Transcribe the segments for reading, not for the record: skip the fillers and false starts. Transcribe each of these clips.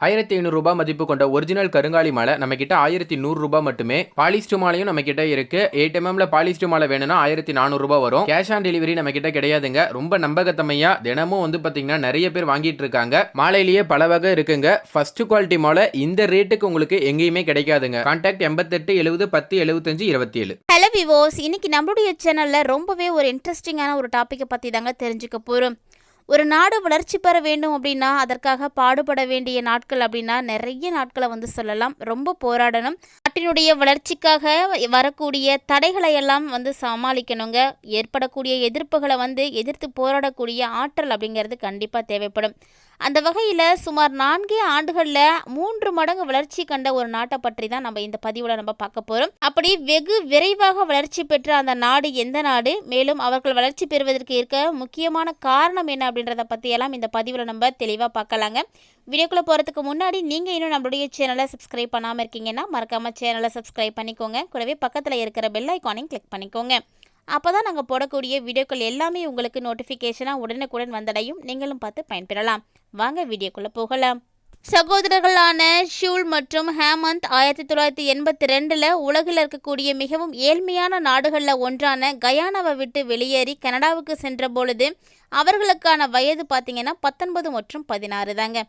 ரூ. 1500 மதிப்பு கொண்ட ஒரிஜினல் கருங்காலி மாலை நம்ம கிட்ட ரூ. 1100 மட்டுமே. பாலிஸ்டர் மாலையும் நம்ம கிட்ட இருக்கு. 8 mm பாலிஸ்டர் மாலை வேணும்னா ரூ. 1400 வரும். கேஷ் ஆன் டெலிவரி நம்ம கிட்ட கிடையாதுங்க. ரொம்ப நம்பகத்தன்மையா தினமும் பாத்தீங்கன்னா நிறைய பேர் வாங்கிட்டு இருக்காங்க. மாலையிலேயே பல வகை இருக்குங்க. ஃபர்ஸ்ட் குவாலிட்டி மாலை இந்த ரேட்டுக்கு உங்களுக்கு எங்கேயுமே கிடைக்காதுங்க. கான்டாக்ட் 88 70 10 75 27. ஹலோ விவோஸ், இன்னைக்கு நம்மளுடைய சேனல்ல ரொம்பவே ஒரு இன்ட்ரெஸ்டிங்கான ஒரு டாபிக்கை பத்தி தாங்க தெரிஞ்சுக்க போறோம். ஒரு நாடு வளர்ச்சி பெற வேண்டும் அப்படின்னா அதற்காக பாடுபட வேண்டிய நாட்கள் அப்படின்னா நிறைய நாட்களை சொல்லலாம். ரொம்ப போராடணும். நாட்டினுடைய வளர்ச்சிக்காக வரக்கூடிய தடைகளை எல்லாம் சமாளிக்கணுங்க. ஏற்படக்கூடிய எதிர்ப்புகளை எதிர்த்து போராடக்கூடிய ஆற்றல் அப்படிங்கிறது கண்டிப்பாக தேவைப்படும். அந்த வகையில் சுமார் 4 ஆண்டுகளில் 3 மடங்கு வளர்ச்சி கண்ட ஒரு நாட்டை பற்றி தான் நம்ம இந்த பதிவில் நம்ம பார்க்க போகிறோம். அப்படி வெகு விரைவாக வளர்ச்சி பெற்ற அந்த நாடு எந்த நாடு, மேலும் அவர்கள் வளர்ச்சி பெறுவதற்கு இருக்க முக்கியமான காரணம் என்ன அப்படின்றத பற்றியெல்லாம் இந்த பதிவில் நம்ம தெளிவாக பார்க்கலாங்க. வீடியோக்குள்ளே போகிறதுக்கு முன்னாடி நீங்கள் இன்னும் நம்மளுடைய சேனலை சப்ஸ்கிரைப் பண்ணாமல் இருக்கீங்கன்னா மறக்காமல் சேனலை சப்ஸ்கிரைப் பண்ணிக்கோங்க. கூடவே பக்கத்தில் இருக்கிற பெல் ஐக்கானையும் கிளிக் பண்ணிக்கோங்க. அப்போ தான் நாங்கள் போடக்கூடிய வீடியோக்கள் எல்லாமே உங்களுக்கு நோட்டிஃபிகேஷனாக உடனுக்குடன் வந்தடையும். நீங்களும் பார்த்து பயன்பெறலாம். வாங்க வீடியோக்குள்ளே போகலாம். சகோதரர்களான ஷூல் மற்றும் ஹேமந்த் 1982 உலகில் இருக்கக்கூடிய மிகவும் ஏழ்மையான நாடுகளில் ஒன்றான கயானாவை விட்டு வெளியேறி கனடாவுக்கு சென்ற பொழுது அவர்களுக்கான வயது பார்த்திங்கன்னா 19 மற்றும் 16 தாங்க.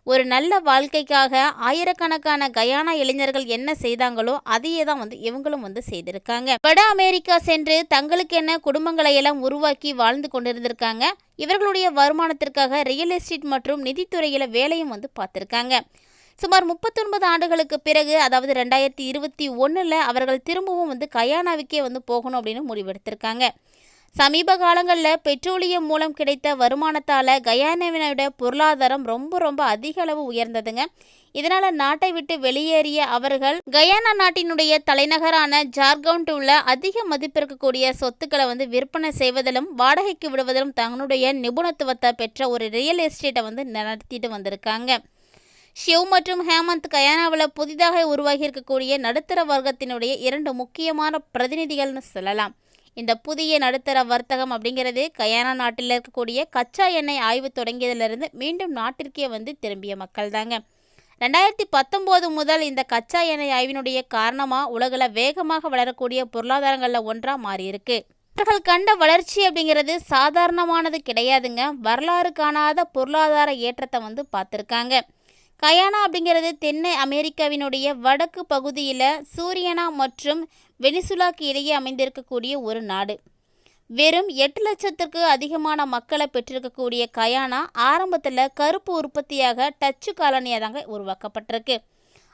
ஒரு நல்ல வாழ்க்கைக்காக ஆயிரக்கணக்கான கயானா இளைஞர்கள் என்ன செய்தாங்களோ அதையே தான் இவங்களும் செய்திருக்காங்க. வட அமெரிக்கா சென்று தங்களுக்கு என்ன குடும்பங்களை எல்லாம் உருவாக்கி வாழ்ந்து கொண்டிருந்திருக்காங்க. இவர்களுடைய வருமானத்திற்காக ரியல் எஸ்டேட் மற்றும் நிதித்துறையில வேலையும் பார்த்திருக்காங்க. சுமார் 39 ஆண்டுகளுக்கு பிறகு, அதாவது 2021 அவர்கள் திரும்பவும் கயானாவுக்கே போகணும் அப்படின்னு முடிவெடுத்திருக்காங்க. சமீப காலங்களில் பெட்ரோலியம் மூலம் கிடைத்த வருமானத்தால் கயானாவினோட பொருளாதாரம் ரொம்ப அதிக அளவு உயர்ந்ததுங்க. இதனால் நாட்டை விட்டு வெளியேறிய அவர்கள் கயானா நாட்டினுடைய தலைநகரான ஜார்கவுண்ட் உள்ள அதிக மதிப்பிருக்கக்கூடிய சொத்துக்களை விற்பனை செய்வதிலும் வாடகைக்கு விடுவதிலும் தங்களுடைய நிபுணத்துவத்தை பெற்ற ஒரு ரியல் எஸ்டேட்டை நடத்திட்டு வந்திருக்காங்க. ஷிவ் மற்றும் ஹேமந்த் கயானாவில் புதிதாக உருவாகி இருக்கக்கூடிய நடுத்தர வர்க்கத்தினுடைய 2 முக்கியமான பிரதிநிதிகள்னு சொல்லலாம். இந்த புதிய நடுத்தர வர்த்தகம் அப்படிங்கிறது கயானா நாட்டில் இருக்கக்கூடிய கச்சா எண்ணெய் ஆய்வு தொடங்கியதிலிருந்து மீண்டும் நாட்டிற்கே திரும்பிய மக்கள் தாங்க. 2019 முதல் இந்த கச்சா எண்ணெய் ஆய்வினுடைய காரணமாக உலகில் வேகமாக வளரக்கூடிய பொருளாதாரங்களில் ஒன்றாக மாறியிருக்கு. அவர்கள் கண்ட வளர்ச்சி அப்படிங்கிறது சாதாரணமானது கிடையாதுங்க. வரலாறு காணாத பொருளாதார ஏற்றத்தை பார்த்துருக்காங்க. கயானா அப்படிங்கிறது தென்னை அமெரிக்காவினுடைய வடக்கு பகுதியில் சூரியனா மற்றும் வெனிசுலாக்கு இடையே அமைந்திருக்கக்கூடிய ஒரு நாடு. வெறும் 8 லட்சத்திற்கு அதிகமான மக்களை பெற்றிருக்கக்கூடிய கயானா ஆரம்பத்தில் கருப்பு உற்பத்தியாக டச்சு காலனியாக தாங்க உருவாக்கப்பட்டிருக்கு.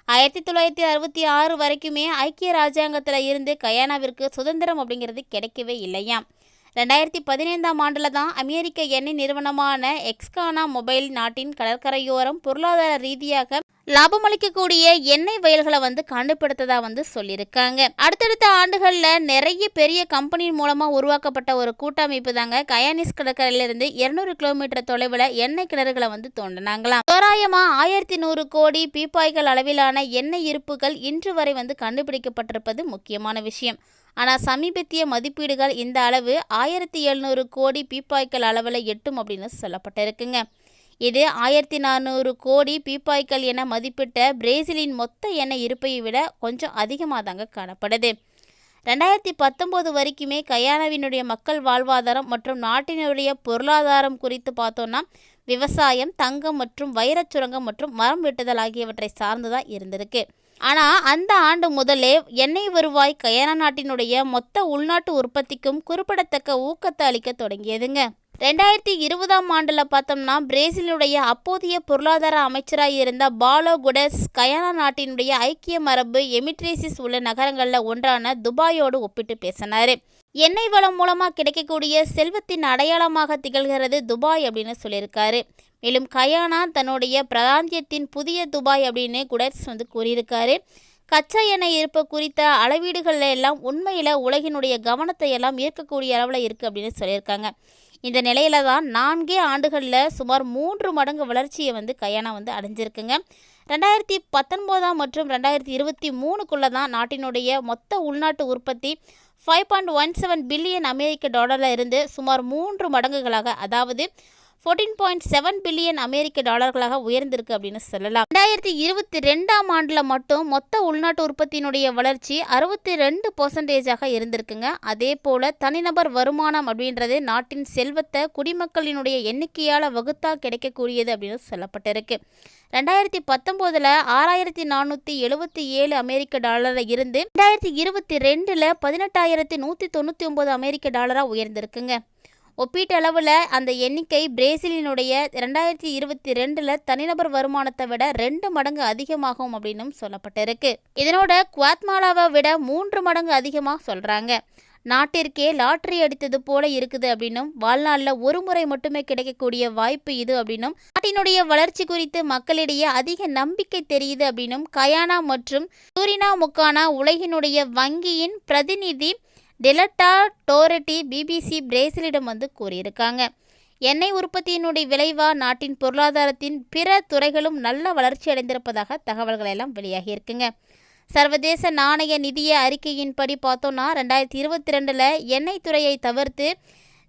1966 வரைக்குமே ஐக்கிய ராஜாங்கத்தில் இருந்து கயானாவிற்கு சுதந்திரம் அப்படிங்கிறது கிடைக்கவே இல்லையாம். 2015 ஆண்டில் தான் அமெரிக்க எண்ணெய் நிறுவனமான எக்ஸ்கானா மொபைல் நாட்டின் கடற்கரையோரம் பொருளாதார ரீதியாக லாபமளிக்கக்கூடிய எண்ணெய் வயல்களை கண்டுபிடித்ததா சொல்லியிருக்காங்க. அடுத்தடுத்த ஆண்டுகளில் நிறைய பெரிய கம்பெனி மூலமாக உருவாக்கப்பட்ட ஒரு கூட்டமைப்பு தாங்க கயானிஸ் கடற்கரையிலிருந்து 200 கிலோமீட்டர் தொலைவில் எண்ணெய் கிணறுகளை தோண்டினாங்களாம். தோராயமா 1100 கோடி பீப்பாய்கள் அளவிலான எண்ணெய் இருப்புகள் இன்று வரை கண்டுபிடிக்கப்பட்டிருப்பது முக்கியமான விஷயம். ஆனால் சமீபத்திய மதிப்பீடுகள் இந்த அளவு 1700 கோடி பீப்பாய்கள் அளவில் எட்டும் அப்படின்னு சொல்லப்பட்டிருக்குங்க. இது 1400 கோடி பீப்பாய்கள் என மதிப்பிட்ட பிரேசிலின் மொத்த எண்ணெய் இருப்பை விட கொஞ்சம் அதிகமாக தாங்க காணப்படுது. 2019 வரைக்குமே கயானாவினுடைய மக்கள் வாழ்வாதாரம் மற்றும் நாட்டினுடைய பொருளாதாரம் குறித்து பார்த்தோன்னா விவசாயம், தங்கம் மற்றும் வைரச் சுரங்கம் மற்றும் மரம் வெட்டுதல் ஆகியவற்றை சார்ந்துதான் இருந்திருக்கு. ஆனால் அந்த ஆண்டு முதலே எண்ணெய் வருவாய் கயானா நாட்டினுடைய மொத்த உள்நாட்டு உற்பத்திக்கும் குறிப்பிடத்தக்க ஊக்கத்தை அளிக்க தொடங்கியதுங்க. 2020 ஆண்டில் பார்த்தோம்னா பிரேசிலுடைய அப்போதைய பொருளாதார அமைச்சராக இருந்த பாலோ குடெஸ் கயானா நாட்டினுடைய ஐக்கிய அரபு எமிரேட்ஸில் உள்ள நகரங்களில் ஒன்றான துபாயோடு ஒப்பிட்டு பேசினார். எண்ணெய் வளம் மூலமாக கிடைக்கக்கூடிய செல்வத்தின் அடையாளமாக திகழ்கிறது துபாய் அப்படின்னு சொல்லியிருக்காரு. மேலும் கயானா தன்னுடைய பிராந்தியத்தின் புதிய துபாய் அப்படின்னு குடெஸ் கூறியிருக்காரு. கச்சா எண்ணெய் இருப்பு குறித்த அளவீடுகள் எல்லாம் உண்மையில் உலகினுடைய கவனத்தை எல்லாம் ஈர்க்கக்கூடிய அளவில் இருக்குது அப்படின்னு சொல்லியிருக்காங்க. இந்த நிலையில தான் 4 ஆண்டுகளில் சுமார் 3 மடங்கு வளர்ச்சியை கயானா அடைஞ்சிருக்குங்க. 2019 மற்றும் 2023க்குள்ளே தான் நாட்டினுடைய மொத்த உள்நாட்டு உற்பத்தி 5.17 பில்லியன் அமெரிக்க டாலரில் இருந்து சுமார் 3 மடங்குகளாக, அதாவது 14.7 பில்லியன் அமெரிக்க டாலர்களாக உயர்ந்திருக்கு அப்படின்னு சொல்லலாம். 2022ஆம் ஆண்டில் மட்டும் மொத்த உள்நாட்டு உற்பத்தியினுடைய வளர்ச்சி 62% இருந்திருக்குங்க. அதே போல தனிநபர் வருமானம் அப்படின்றது நாட்டின் செல்வத்தை குடிமக்களினுடைய எண்ணிக்கையால் வகுத்தா கிடைக்கக்கூடியது அப்படின்னு சொல்லப்பட்டிருக்கு. 2019 $6,477 அமெரிக்க டாலரில் இருந்து 2022 $18,199 அமெரிக்க டாலராக உயர்ந்திருக்குங்க. ஒப்பீட்டளவில் அந்த எண்ணிக்கை பிரேசிலினுடைய 2022 தனிநபர் வருமானத்தை விட 2 மடங்கு அதிகமாகும் அப்படின்னும் சொல்லப்பட்டிருக்கு. இதனோட குவாத்மாலாவை விட 3 மடங்கு அதிகமாக சொல்கிறாங்க. நாட்டிற்கே லாட்டரி அடித்தது போல இருக்குது அப்படின்னும் வாழ்நாளில் ஒரு முறை மட்டுமே கிடைக்கக்கூடிய வாய்ப்பு இது அப்படின்னும் நாட்டினுடைய வளர்ச்சி குறித்து மக்களிடையே அதிக நம்பிக்கை தெரியுது அப்படின்னும் கயானா மற்றும் சூரினாமுக்கான உலகினுடைய வங்கியின் பிரதிநிதி டெலட்டா டோரட்டி பிபிசி பிரேசிலிடம் கூறியிருக்காங்க. எண்ணெய் உற்பத்தியினுடைய விளைவாக நாட்டின் பொருளாதாரத்தின் பிற துறைகளும் நல்ல வளர்ச்சி அடைந்திருப்பதாக தகவல்கள் எல்லாம் வெளியாகியிருக்குங்க. சர்வதேச நாணய நிதிய அறிக்கையின்படி பார்த்தோன்னா 2022 எண்ணெய் துறையை தவிர்த்து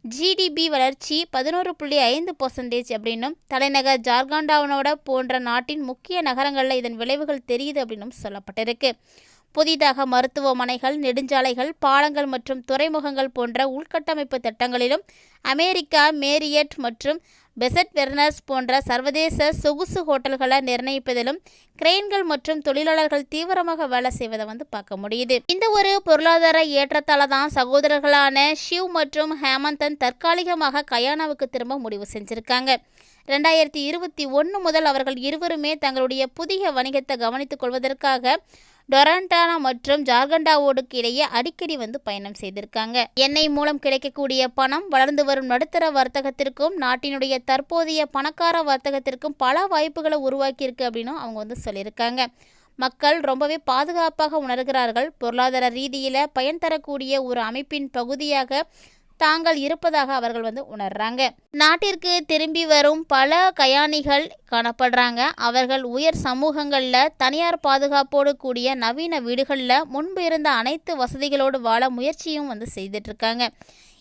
ஜிடிபி வளர்ச்சி 11.5% அப்படின்னும் தலைநகர் ஜார்கண்டாவோட போன்ற நாட்டின் முக்கிய நகரங்களில் இதன் விளைவுகள் தெரியுது அப்படின்னும் சொல்லப்பட்டிருக்கு. புதிதாக மருத்துவமனைகள், நெடுஞ்சாலைகள், பாலங்கள் மற்றும் துறைமுகங்கள் போன்ற உள்கட்டமைப்பு திட்டங்களிலும் அமெரிக்கா மேரியட் மற்றும் பெசட் வெர்னர்ஸ் போன்ற சர்வதேச சொகுசு ஹோட்டல்களை நிர்ணயிப்பதிலும் கிரெயின்கள் மற்றும் தொழிலாளர்கள் தீவிரமாக வேலை செய்வதை பார்க்க முடியுது. இந்த ஒரு பொருளாதார ஏற்றத்தால தான் சகோதரர்களான ஷிவ் மற்றும் ஹேமந்தன் தற்காலிகமாக கயானாவுக்கு திரும்ப முடிவு செஞ்சிருக்காங்க. 2021 முதல் அவர்கள் இருவருமே தங்களுடைய புதிய வணிகத்தை கவனித்துக் கொள்வதற்காக டொரண்டானா மற்றும் ஜார்கண்டாவோடுக்கு இடையே அடிக்கடி பயணம் செய்திருக்காங்க. எண்ணெய் மூலம் கிடைக்கக்கூடிய பணம் வளர்ந்து வரும் நடுத்தர வர்த்தகத்திற்கும் நாட்டினுடைய தற்போதைய பணக்கார வர்த்தகத்திற்கும் பல வாய்ப்புகளை உருவாக்கியிருக்கு அப்படின்னு அவங்க சொல்லியிருக்காங்க. மக்கள் ரொம்பவே பாதுகாப்பாக உணர்கிறார்கள். பொருளாதார ரீதியில் பயன் தரக்கூடிய ஒரு அமைப்பின் பகுதியாக தாங்கள் இருப்பதாக அவர்கள் உணர்றாங்க. நாட்டிற்கு திரும்பி வரும் பல கயானிகள் காணப்படுறாங்க. அவர்கள் உயர் சமூகங்களில் தனியார் பாதுகாப்போடு கூடிய நவீன வீடுகளில் முன்பு இருந்த அனைத்து வசதிகளோடு வாழ முயற்சியும் செய்துட்டு இருக்காங்க.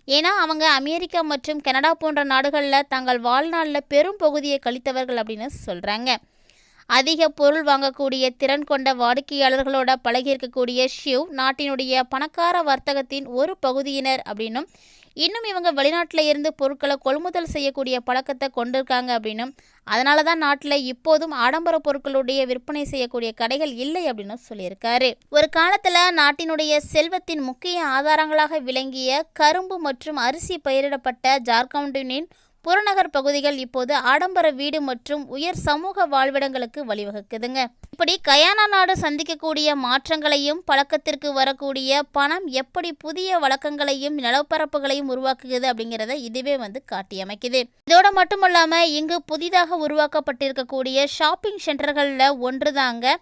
ஏன்னா அவங்க அமெரிக்கா மற்றும் கனடா போன்ற நாடுகளில் தங்கள் வாழ்நாளில் பெரும் பகுதியை கழித்தவர்கள் அப்படின்னு சொல்கிறாங்க. அதிக பொருள் வாங்கக்கூடிய திறன் கொண்ட வாடிக்கையாளர்களோட பழகியிருக்கக்கூடிய ஷிவ் நாட்டினுடைய பணக்கார வர்த்தகத்தின் ஒரு பகுதியினர் அப்படின்னும் இன்னும் இவங்க வெளிநாட்டில் இருந்து பொருட்களை கொள்முதல் செய்யக்கூடிய பழக்கத்தை கொண்டிருக்காங்க அப்படின்னும் அதனால தான் நாட்டில் இப்போதும் ஆடம்பர பொருட்களுடைய விற்பனை செய்யக்கூடிய கடைகள் இல்லை அப்படின்னு சொல்லியிருக்காரு. ஒரு காலத்தில் நாட்டினுடைய செல்வத்தின் முக்கிய ஆதாரங்களாக விளங்கிய கரும்பு மற்றும் அரிசி பயிரிடப்பட்ட ஜார்க்கண்டின் புறநகர் பகுதிகள் இப்போது ஆடம்பர வீடு மற்றும் உயர் சமூக வாழ்விடங்களுக்கு வழிவகுக்குதுங்க. இப்படி கயானா நாடு சந்திக்கக்கூடிய மாற்றங்களையும் பழக்கத்திற்கு வரக்கூடிய பணம் எப்படி புதிய வழக்கங்களையும் நிலப்பரப்புகளையும் உருவாக்குகிறது அப்படிங்கிறத இதுவே காட்டியமைக்குது. இதோட மட்டுமல்லாமல் இங்கு புதிதாக உருவாக்கப்பட்டிருக்கக்கூடிய ஷாப்பிங் சென்டர்களில் ஒன்று தாங்க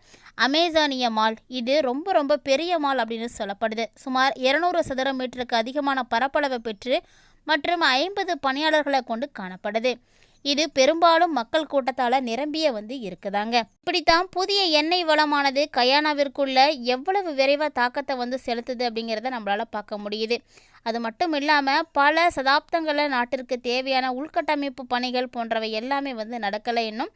அமேசானிய மால். இது ரொம்ப ரொம்ப பெரிய மால் அப்படின்னு சொல்லப்படுது. சுமார் 200 சதுர மீட்டருக்கு அதிகமான பரப்பளவை பெற்று மற்றும் 50 பணியாளர்களை கொண்டு காணப்படுது. இது பெரும்பாலும் மக்கள் கூட்டத்தால் நிரம்பிய இருக்குதாங்க. இப்படித்தான் புதிய எண்ணெய் வளமானது கயானாவிற்குள்ள எவ்வளவு விரைவாக தாக்கத்தை செலுத்துது அப்படிங்கிறத நம்மளால் பார்க்க முடியுது. அது மட்டும் இல்லாமல் பல சதாப்தங்களில் நாட்டிற்கு தேவையான உள்கட்டமைப்பு பணிகள் போன்றவை எல்லாமே நடக்கலை. இன்னும்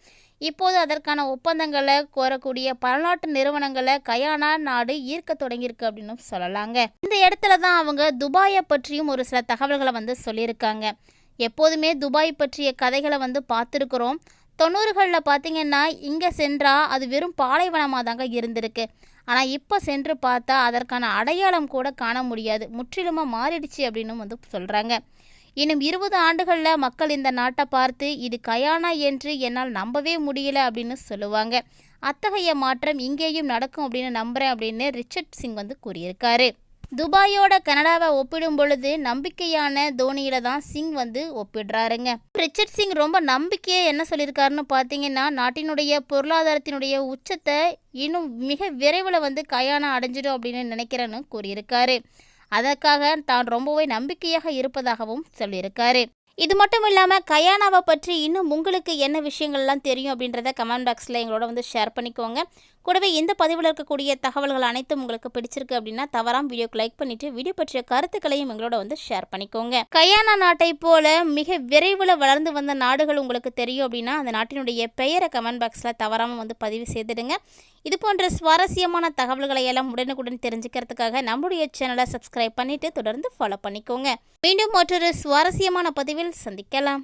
இப்போது அதற்கான ஒப்பந்தங்களை கோரக்கூடிய பல்நாட்டு நிறுவனங்களை கயானா நாடு ஈர்க்க தொடங்கியிருக்கு அப்படின்னு சொல்லலாங்க. இந்த இடத்துல தான் அவங்க துபாயை பற்றியும் ஒரு சில தகவல்களை சொல்லியிருக்காங்க. எப்போதுமே துபாய் பற்றிய கதைகளை பார்த்துருக்குறோம். 90களில் பார்த்திங்கன்னா இங்கே சென்றால் அது வெறும் பாலைவனமாக தாங்க இருந்திருக்கு. ஆனால் இப்போ சென்று பார்த்தா அதற்கான அடையாளம் கூட காண முடியாது, முற்றிலுமாக மாறிடுச்சு அப்படின்னு சொல்கிறாங்க. இன்னும் 20 ஆண்டுகளில் மக்கள் இந்த நாட்டை பார்த்து இது கயானா என்று என்னால் நம்பவே முடியல அப்படின்னு சொல்லுவாங்க. அத்தகைய மாற்றம் இங்கேயும் நடக்கும் அப்படின்னு நம்புகிறேன் அப்படின்னு ரிச்சர்ட் சிங் கூறியிருக்காரு. துபாயோட கனடாவை ஒப்பிடும் பொழுது நம்பிக்கையான தோனியில தான் சிங் ஒப்பிடுறாருங்க. ரிச்சர்ட் சிங் ரொம்ப நம்பிக்கையை என்ன சொல்லியிருக்காருன்னு பார்த்தீங்கன்னா, நாட்டினுடைய பொருளாதாரத்தினுடைய உச்சத்தை இன்னும் மிக விரைவில் கயானா அடைஞ்சிடும் அப்படின்னு நினைக்கிறேன்னு கூறியிருக்காரு. அதற்காக தான் ரொம்பவே நம்பிக்கையாக இருப்பதாகவும் சொல்லியிருக்காரு. இது மட்டும் இல்லாமல் கயானாவை பற்றி இன்னும் உங்களுக்கு என்ன விஷயங்கள்லாம் தெரியும் அப்படின்றத கமெண்ட் பாக்ஸில் எங்களோட வந்து ஷேர் பண்ணிக்கோங்க. கூடவே இந்த பதிவில் இருக்கக்கூடிய தகவல்கள் அனைத்தும் உங்களுக்கு பிடிச்சிருக்கு அப்படின்னா தவறாம வீடியோக்கு லைக் பண்ணிட்டு வீடியோ பற்றிய கருத்துக்களையும் எங்களோட வந்து ஷேர் பண்ணிக்கோங்க. கயானா நாட்டை போல மிக விரைவில் வளர்ந்து வந்த நாடுகள் உங்களுக்கு தெரியும் அப்படின்னா அந்த நாட்டினுடைய பெயரை கமெண்ட் பாக்ஸில் தவறாமல் வந்து பதிவு செய்துடுங்க. இது போன்ற சுவாரஸ்யமான தகவல்களை எல்லாம் உடனுக்குடன் தெரிஞ்சுக்கிறதுக்காக நம்முடைய சேனலை சப்ஸ்கிரைப் பண்ணிட்டு தொடர்ந்து ஃபாலோ பண்ணிக்கோங்க. மீண்டும் மற்றொரு சுவாரஸ்யமான பதிவில் சந்திக்கலாம்.